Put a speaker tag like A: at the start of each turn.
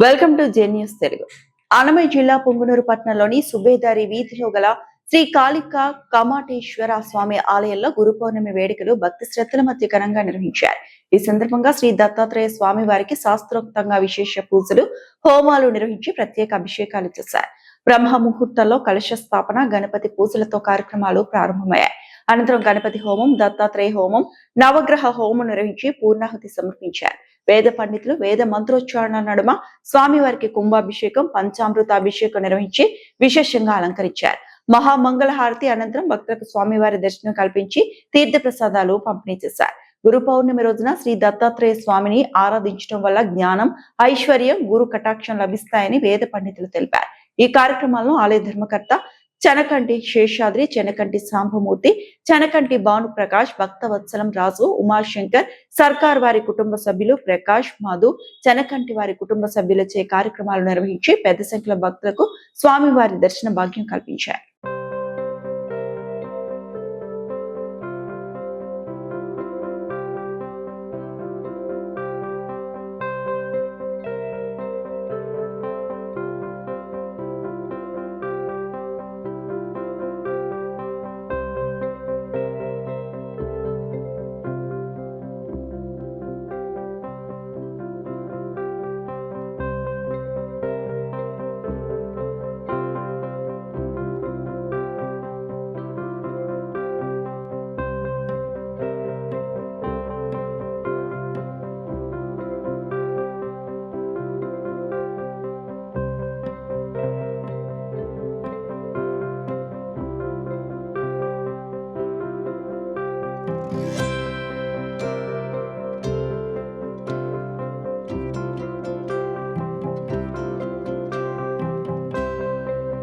A: Welcome to genius Telugu. Annamayya జిల్లా పుంగనూరు పట్టణంలోని సుబేదారి వీధిలో గల శ్రీ కాళికా కమాటేశ్వర స్వామి ఆలయంలో గురు పౌర్ణమి వేడుకలు భక్తి శ్రద్ధల మధ్య ఘనంగా నిర్వహించారు. ఈ సందర్భంగా శ్రీ దత్తాత్రేయ స్వామి వారికి శాస్త్రోక్తంగా విశేష పూజలు, హోమాలు నిర్వహించి ప్రత్యేక అభిషేకాలు చేశారు. బ్రహ్మ ముహూర్తంలో కలశ స్థాపన, గణపతి పూజలతో కార్యక్రమాలు ప్రారంభమయ్యాయి. అనంతరం గణపతి హోమం, దత్తాత్రేయ హోమం, నవగ్రహ హోమం నిర్వహించి పూర్ణాహుతి సమర్పించారు. వేద పండితులు వేద మంత్రోచ్చారణ నడుమ స్వామివారికి కుంభాభిషేకం, పంచామృత అభిషేకం నిర్వహించి విశేషంగా అలంకరించారు. మహామంగళహారతి అనంతరం భక్తులకు స్వామివారి దర్శనం కల్పించి తీర్థ ప్రసాదాలు పంపిణీ చేశారు. గురు పౌర్ణమి రోజున శ్రీ దత్తాత్రేయ స్వామిని ఆరాధించడం వల్ల జ్ఞానం, ఐశ్వర్యం, గురు కటాక్షం లభిస్తాయని వేద పండితులు తెలిపారు. ఈ కార్యక్రమాలను ఆలయ ధర్మకర్త చనకంటి శేషాద్రి, చనకంటి సాంబమూర్తి, చనకంటి భానుప్రకాష్, భక్తవత్సలం రాజు, ఉమాశంకర్, సర్కార్ వారి కుటుంబ సభ్యులు ప్రకాష్, మధు, చనకంటి వారి కుటుంబ సభ్యులచే కార్యక్రమాలు నిర్వహించి పెద్ద సంఖ్యలో భక్తులకు స్వామివారి దర్శన భాగ్యం కల్పించారు.